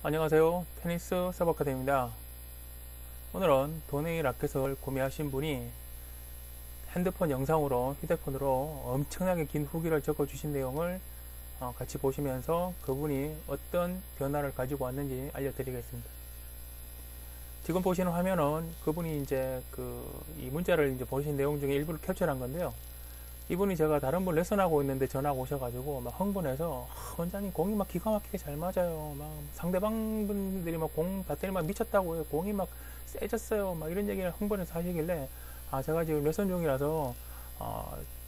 안녕하세요. 테니스 서버카드입니다. 오늘은 도네이 라켓을 구매하신 분이 핸드폰 영상으로 휴대폰으로 엄청나게 긴 후기를 적어주신 내용을 같이 보시면서 그분이 어떤 변화를 가지고 왔는지 알려드리겠습니다. 지금 보시는 화면은 그분이 이제 이 문자를 이제 보신 내용 중에 일부를 캡처한 건데요. 이분이 제가 다른 분 레슨하고 있는데 전화가 오셔가지고 막 흥분해서 원장님 공이 막 기가 막히게 잘 맞아요. 막 상대방 분들이 막 공 배터리 막 미쳤다고 해요. 공이 막 세졌어요. 막 이런 얘기를 흥분해서 하시길래 제가 지금 레슨 중이라서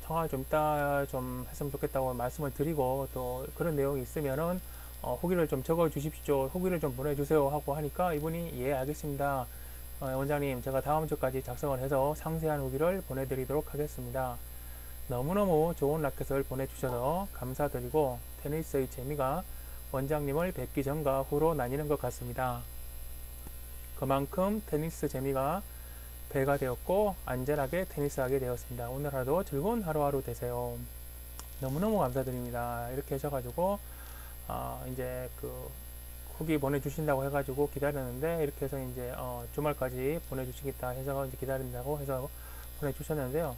통화 좀 이따 좀 했으면 좋겠다고 말씀을 드리고 또 그런 내용이 있으면은 후기를 좀 적어 주십시오. 후기를 좀 보내주세요 하고 하니까 이분이 예 알겠습니다. 원장님 제가 다음 주까지 작성을 해서 상세한 후기를 보내드리도록 하겠습니다. 너무너무 좋은 라켓을 보내주셔서 감사드리고 테니스의 재미가 원장님을 뵙기 전과 후로 나뉘는 것 같습니다. 그만큼 테니스 재미가 배가 되었고 안전하게 테니스하게 되었습니다. 오늘 하루도 즐거운 하루하루 되세요. 너무너무 감사드립니다. 이렇게 하셔가지고 이제 후기 보내주신다고 해가지고 기다렸는데 이렇게 해서 이제 주말까지 보내주시겠다 해서 이제 기다린다고 해서 보내주셨는데요.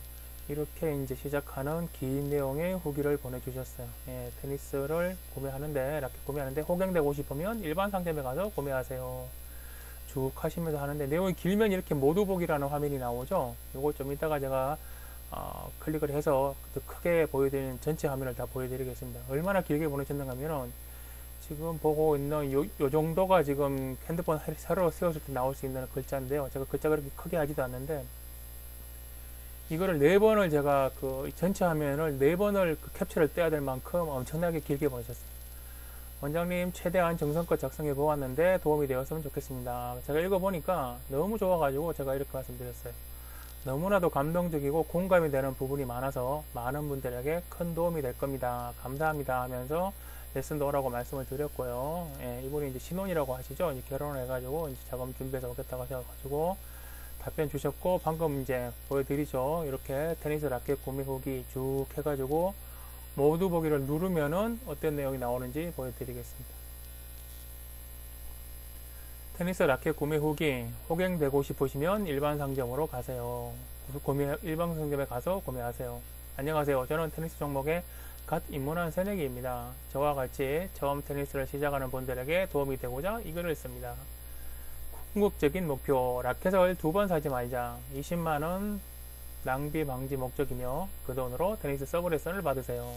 이렇게 이제 시작하는 긴 내용의 후기를 보내주셨어요. 예, 테니스를 구매하는데, 라켓 구매하는데, 호갱되고 싶으면 일반 상점에 가서 구매하세요. 쭉 하시면서 하는데, 내용이 길면 이렇게 모두 보기라는 화면이 나오죠. 이거 좀 이따가 제가, 클릭을 해서 더 크게 보여드리는 전체 화면을 다 보여드리겠습니다. 얼마나 길게 보내셨는가 하면은, 지금 보고 있는 요 정도가 지금 핸드폰 새로 세웠을 때 나올 수 있는 글자인데요. 제가 글자 그렇게 크게 하지도 않는데, 이거를 4번을 제가 전체 화면을 4번을 캡처를 떼야 될 만큼 엄청나게 길게 보내셨어요. 원장님 최대한 정성껏 작성해 보았는데 도움이 되었으면 좋겠습니다. 제가 읽어보니까 너무 좋아가지고 제가 이렇게 말씀드렸어요. 너무나도 감동적이고 공감이 되는 부분이 많아서 많은 분들에게 큰 도움이 될 겁니다. 감사합니다 하면서 레슨도 오라고 말씀을 드렸고요. 예, 이분이 이제 신혼이라고 하시죠. 이제 결혼을 해가지고 이제 자금 준비해서 오겠다고 하셔가지고 답변 주셨고 방금 이제 보여드리죠. 이렇게 테니스 라켓 구매 후기 쭉 해가지고 모두 보기를 누르면은 어떤 내용이 나오는지 보여드리겠습니다. 테니스 라켓 구매 후기 호갱되고 싶으시면 일반 상점으로 가세요. 일반 상점에 가서 구매하세요. 안녕하세요. 저는 테니스 종목에 갓 입문한 새내기입니다. 저와 같이 처음 테니스를 시작하는 분들에게 도움이 되고자 이 글을 씁니다. 궁극적인 목표, 라켓을 2번 사지 말자. 20만원 낭비 방지 목적이며 그 돈으로 테니스 서브 레슨을 받으세요.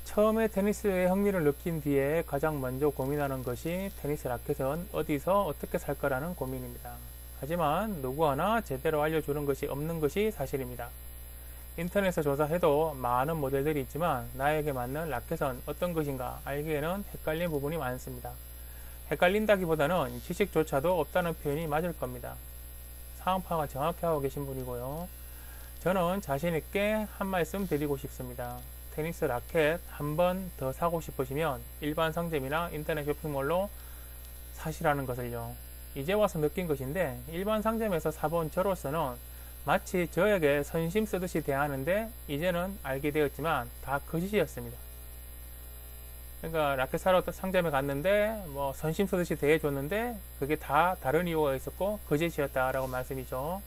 처음에 테니스에 흥미를 느낀 뒤에 가장 먼저 고민하는 것이 테니스 라켓은 어디서 어떻게 살 거라는 고민입니다. 하지만 누구 하나 제대로 알려주는 것이 없는 것이 사실입니다. 인터넷에 조사해도 많은 모델들이 있지만 나에게 맞는 라켓은 어떤 것인가 알기에는 헷갈린 부분이 많습니다. 헷갈린다기보다는 지식조차도 없다는 표현이 맞을 겁니다. 상황 파악을 정확히 하고 계신 분이고요. 저는 자신있게 한 말씀 드리고 싶습니다. 테니스 라켓 한 번 더 사고 싶으시면 일반 상점이나 인터넷 쇼핑몰로 사시라는 것을요. 이제 와서 느낀 것인데 일반 상점에서 사본 저로서는 마치 저에게 선심 쓰듯이 대하는데 이제는 알게 되었지만 다 거짓이었습니다. 그러니까 라켓 사러 상점에 갔는데 뭐 선심 쓰듯이 대해줬는데 그게 다 다른 이유가 있었고 거짓이었다라고 말씀이죠.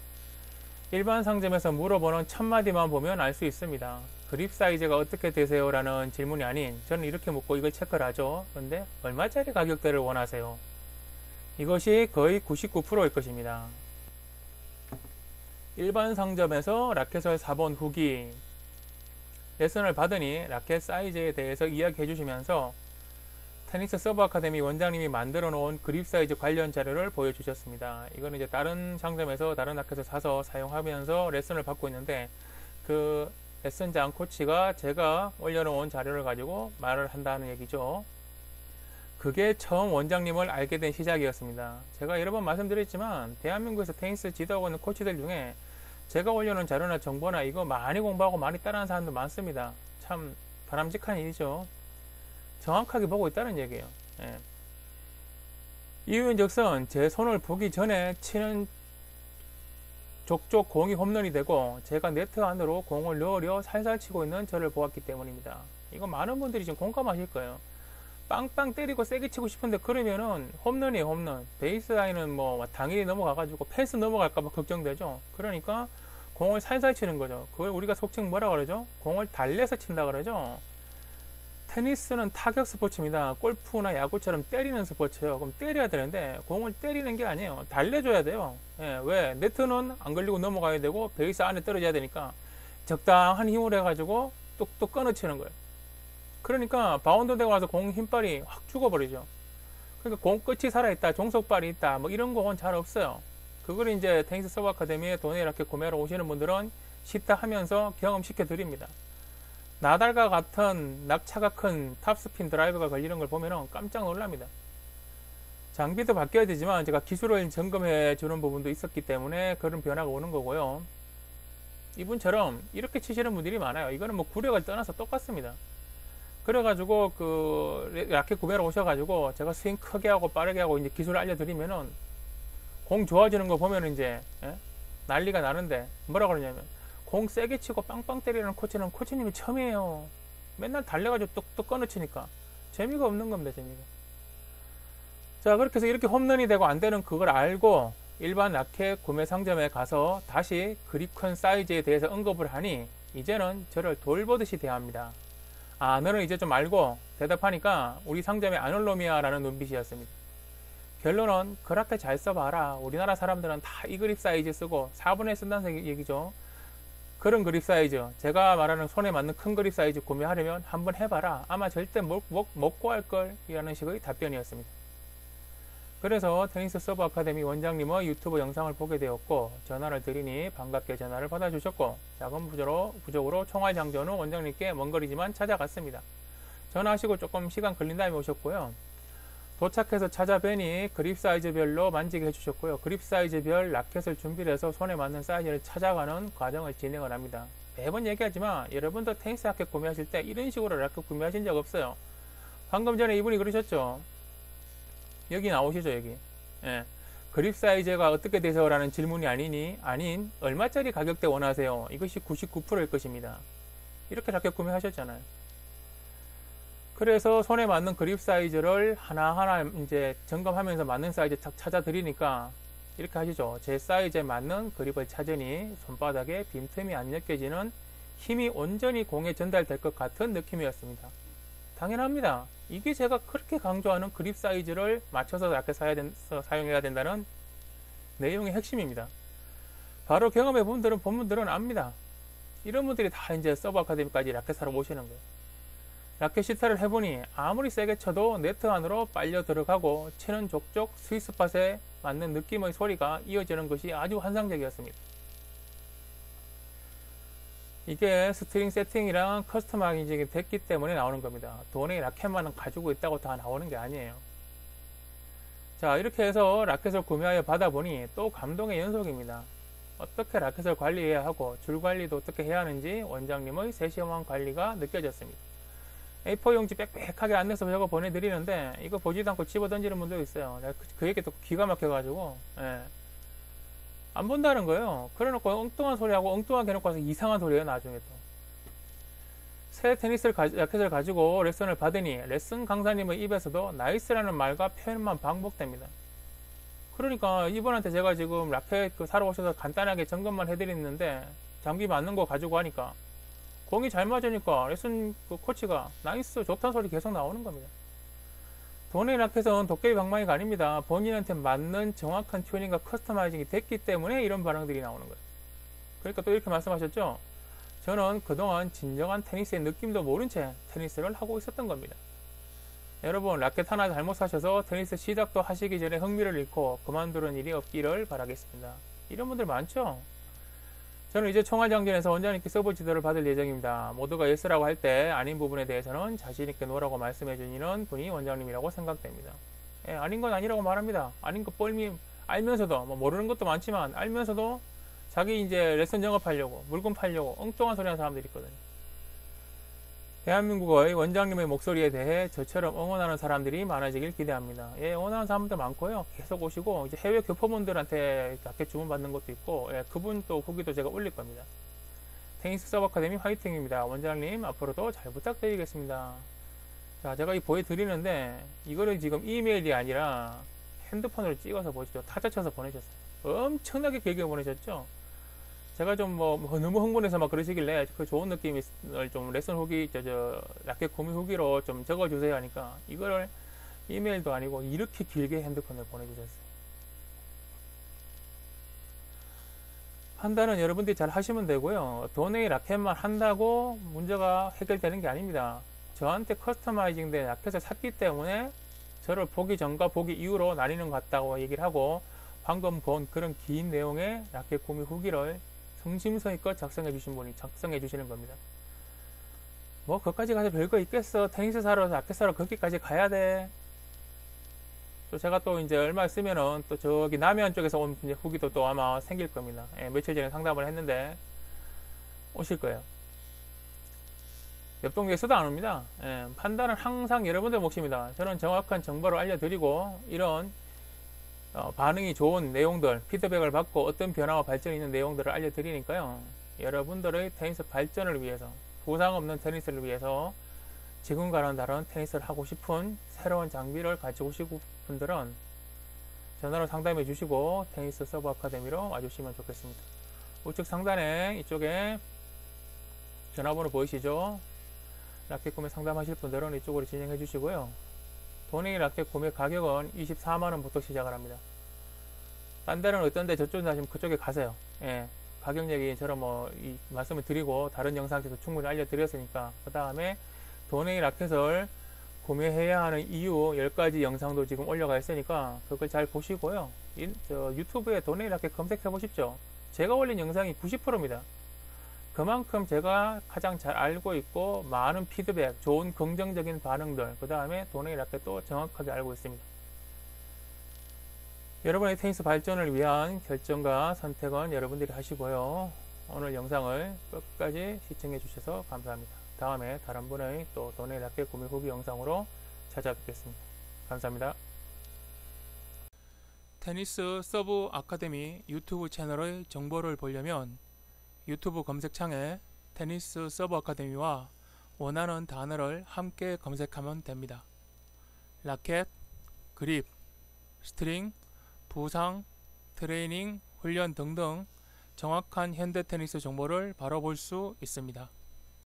일반 상점에서 물어보는 첫 마디만 보면 알 수 있습니다. 그립 사이즈가 어떻게 되세요? 라는 질문이 아닌 저는 이렇게 묻고 이걸 체크를 하죠. 그런데 얼마짜리 가격대를 원하세요? 이것이 거의 99%일 것입니다. 일반 상점에서 라켓을 사본 후기 레슨을 받으니 라켓 사이즈에 대해서 이야기해 주시면서 테니스 서브 아카데미 원장님이 만들어 놓은 그립 사이즈 관련 자료를 보여주셨습니다. 이거는 이제 다른 상점에서 다른 라켓을 사서 사용하면서 레슨을 받고 있는데 그 레슨장 코치가 제가 올려놓은 자료를 가지고 말을 한다는 얘기죠. 그게 처음 원장님을 알게 된 시작이었습니다. 제가 여러 번 말씀드렸지만 대한민국에서 테니스 지도하고 있는 코치들 중에 제가 올려놓은 자료나 정보나 이거 많이 공부하고 많이 따라하는 사람도 많습니다. 참 바람직한 일이죠. 정확하게 보고 있다는 얘기예요. 예. 이유인즉슨 제 손을 보기 전에 치는 족족 공이 홈런이 되고 제가 네트 안으로 공을 넣으려 살살 치고 있는 저를 보았기 때문입니다. 이거 많은 분들이 지금 공감하실 거예요. 빵빵 때리고 세게 치고 싶은데 그러면은 홈런이에요, 홈런. 베이스 라인은 뭐 당연히 넘어가가지고 펜스 넘어갈까봐 걱정되죠. 그러니까 공을 살살 치는 거죠. 그걸 우리가 속칭 뭐라 그러죠? 공을 달래서 친다 그러죠. 테니스는 타격 스포츠입니다. 골프나 야구처럼 때리는 스포츠예요. 그럼 때려야 되는데 공을 때리는 게 아니에요. 달래줘야 돼요. 예, 왜? 네트는 안 걸리고 넘어가야 되고 베이스 안에 떨어져야 되니까 적당한 힘을 해가지고 뚝뚝 끊어치는 거예요. 그러니까 바운드 되고 나서 공 힘발이 확 죽어버리죠. 그러니까 공 끝이 살아있다, 종속발이 있다, 뭐 이런 공은 잘 없어요. 그걸 이제 테니스 서브 아카데미에 돈을 이렇게 구매하러 오시는 분들은 쉽다 하면서 경험시켜 드립니다. 나달과 같은 낙차가 큰 탑스핀 드라이버가 걸리는 걸 보면 깜짝 놀랍니다. 장비도 바뀌어야 되지만 제가 기술을 점검해 주는 부분도 있었기 때문에 그런 변화가 오는 거고요. 이분처럼 이렇게 치시는 분들이 많아요. 이거는 뭐 구력을 떠나서 똑같습니다. 그래가지고 그 라켓 구매로 오셔가지고 제가 스윙 크게 하고 빠르게 하고 이제 기술을 알려드리면은 공 좋아지는 거 보면 이제 난리가 나는데 뭐라 그러냐면 공 세게 치고 빵빵 때리는 코치는 코치님이 처음이에요. 맨날 달려가지고 뚝뚝 끊어치니까 재미가 없는 겁니다. 재미가. 자, 그렇게 해서 이렇게 홈런이 되고 안 되는 그걸 알고 일반 라켓 구매 상점에 가서 다시 그립 큰 사이즈에 대해서 언급을 하니 이제는 저를 돌보듯이 대합니다. 아, 너는 이제 좀 알고 대답하니까 우리 상점에 안 올 놈이야 라는 눈빛이었습니다. 결론은 그렇게 잘 써봐라. 우리나라 사람들은 다 이 그립 사이즈 쓰고 4분의 쓴다는 얘기죠. 그런 그립 사이즈, 제가 말하는 손에 맞는 큰 그립 사이즈 구매하려면 한번 해봐라. 아마 절대 못 구할걸 이라는 식의 답변이었습니다. 그래서 테니스 서브 아카데미 원장님의 유튜브 영상을 보게 되었고 전화를 드리니 반갑게 전화를 받아주셨고 작은 부족으로 총알 장전 후 원장님께 먼 거리지만 찾아갔습니다. 전화하시고 조금 시간 걸린 다음에 오셨고요. 도착해서 찾아뵈니 그립 사이즈별로 만지게 해주셨고요. 그립 사이즈별 라켓을 준비를 해서 손에 맞는 사이즈를 찾아가는 과정을 진행을 합니다. 매번 얘기하지만 여러분도 테니스 라켓 구매하실 때 이런 식으로 라켓 구매하신 적 없어요. 방금 전에 이분이 그러셨죠. 여기 나오시죠, 여기. 예. 그립 사이즈가 어떻게 되세요? 라는 질문이 아닌 얼마짜리 가격대 원하세요? 이것이 99%일 것입니다. 이렇게 라켓 구매하셨잖아요. 그래서 손에 맞는 그립 사이즈를 하나하나 이제 점검하면서 맞는 사이즈 딱 찾아 드리니까 이렇게 하시죠. 제 사이즈에 맞는 그립을 찾으니 손바닥에 빈틈이 안 느껴지는 힘이 온전히 공에 전달될 것 같은 느낌이었습니다. 당연합니다. 이게 제가 그렇게 강조하는 그립 사이즈를 맞춰서 라켓 사용해야 된다는 내용의 핵심입니다. 바로 경험해 본 분들은 압니다. 이런 분들이 다 이제 서브 아카데미까지 라켓 사러 오시는 거예요. 라켓 시타를 해보니 아무리 세게 쳐도 네트 안으로 빨려 들어가고 치는 족족 스위스팟에 맞는 느낌의 소리가 이어지는 것이 아주 환상적이었습니다. 이게 스트링 세팅이랑 커스터마이징이 됐기 때문에 나오는 겁니다. 돈의 라켓만 가지고 있다고 다 나오는 게 아니에요. 자, 이렇게 해서 라켓을 구매하여 받아보니 또 감동의 연속입니다. 어떻게 라켓을 관리해야 하고 줄 관리도 어떻게 해야 하는지 원장님의 세심한 관리가 느껴졌습니다. A4 용지 빽빽하게 안내서 적어 보내드리는데 이거 보지도 않고 집어 던지는 분도 있어요. 내가 그 얘기 또 기가 막혀가지고 안 본다는 거예요. 그래놓고 엉뚱한 소리하고 엉뚱하게 해놓고 와서 이상한 소리예요. 나중에 또 새 테니스 라켓을 가지고 레슨을 받으니 레슨 강사님의 입에서도 나이스라는 말과 표현만 반복됩니다. 그러니까 이분한테 제가 지금 라켓 사러 오셔서 간단하게 점검만 해드리는데 장비 맞는 거 가지고 하니까 공이 잘 맞으니까 레슨 코치가 나이스 좋다는 소리 계속 나오는 겁니다. 돈의 라켓은 도깨비 방망이가 아닙니다. 본인한테 맞는 정확한 튜닝과 커스터마이징이 됐기 때문에 이런 반응들이 나오는 거예요. 그러니까 또 이렇게 말씀하셨죠. 저는 그동안 진정한 테니스의 느낌도 모른 채 테니스를 하고 있었던 겁니다. 여러분 라켓 하나 잘못 사셔서 테니스 시작도 하시기 전에 흥미를 잃고 그만두는 일이 없기를 바라겠습니다. 이런 분들 많죠? 저는 이제 총알장전에서 원장님께 서브 지도를 받을 예정입니다. 모두가 예스라고 할 때 아닌 부분에 대해서는 자신있게 노라고 말씀해 주시는 분이 원장님이라고 생각됩니다. 아닌 건 아니라고 말합니다. 아닌 거 뻘미 알면서도 뭐 모르는 것도 많지만 알면서도 자기 이제 레슨 영업하려고 물건 팔려고 엉뚱한 소리 하는 사람들이 있거든요. 대한민국의 원장님의 목소리에 대해 저처럼 응원하는 사람들이 많아지길 기대합니다. 응원하는 사람들 많고요. 계속 오시고 이제 해외 교포분들한테 라켓 주문받는 것도 있고 그분 또 후기도 제가 올릴 겁니다. 테니스 서브 아카데미 화이팅입니다. 원장님 앞으로도 잘 부탁드리겠습니다. 자, 제가 이 보여드리는데 이거를 지금 이메일이 아니라 핸드폰으로 찍어서 보시죠. 타자 쳐서 보내셨어요. 엄청나게 길게 보내셨죠. 제가 좀 너무 흥분해서 막 그러시길래 그 좋은 느낌을 좀 레슨 후기 라켓 구매 후기로 좀 적어주세요 하니까 이거를 이메일도 아니고 이렇게 길게 핸드폰을 보내주셨어요. 판단은 여러분들이 잘 하시면 되고요. 도네이 라켓만 한다고 문제가 해결되는 게 아닙니다. 저한테 커스터마이징 된 라켓을 샀기 때문에 저를 보기 전과 보기 이후로 나뉘는 것 같다고 얘기를 하고 방금 본 그런 긴 내용의 라켓 구매 후기를 성심성의껏 작성해 주신 분이 작성해 주시는 겁니다. 뭐 거기까지 가서 별거 있겠어. 테니스 사러 라켓 사러 거기까지 가야 돼. 또 제가 또 이제 얼마 쓰면은 또 저기 남해안 쪽에서 온 후기도 또 아마 생길 겁니다. 예, 며칠 전에 상담을 했는데 오실 거예요. 옆 동네에서도 안 옵니다. 예, 판단은 항상 여러분들 몫입니다. 저는 정확한 정보를 알려드리고 이런 반응이 좋은 내용들, 피드백을 받고 어떤 변화와 발전이 있는 내용들을 알려드리니까요. 여러분들의 테니스 발전을 위해서, 부상 없는 테니스를 위해서 지금과는 다른 테니스를 하고 싶은 새로운 장비를 가지고 싶은 분들은 전화로 상담해 주시고 테니스 서브 아카데미로 와주시면 좋겠습니다. 우측 상단에 이쪽에 전화번호 보이시죠? 라켓 구매 상담하실 분들은 이쪽으로 진행해 주시고요. 도네이 라켓 구매 가격은 24만원부터 시작을 합니다. 딴 데는 어떤데 저쪽에 하시면 그쪽에 가세요. 예, 가격 얘기처럼 이 말씀을 드리고 다른 영상에서 충분히 알려드렸으니까 그 다음에 도네이 라켓을 구매해야 하는 이유 10가지 영상도 지금 올려가 있으니까 그걸 잘 보시고요. 유튜브에 도네이 라켓 검색해 보십시오. 제가 올린 영상이 90%입니다. 그만큼 제가 가장 잘 알고 있고 많은 피드백, 좋은 긍정적인 반응들, 그 다음에 도네이 라켓도 정확하게 알고 있습니다. 여러분의 테니스 발전을 위한 결정과 선택은 여러분들이 하시고요. 오늘 영상을 끝까지 시청해 주셔서 감사합니다. 다음에 다른 분의 또 도네이 라켓 구매 후기 영상으로 찾아뵙겠습니다. 감사합니다. 테니스 서브 아카데미 유튜브 채널의 정보를 보려면 유튜브 검색창에 테니스 서브 아카데미와 원하는 단어를 함께 검색하면 됩니다. 라켓, 그립, 스트링, 부상, 트레이닝, 훈련 등등 정확한 현대 테니스 정보를 바로 볼 수 있습니다.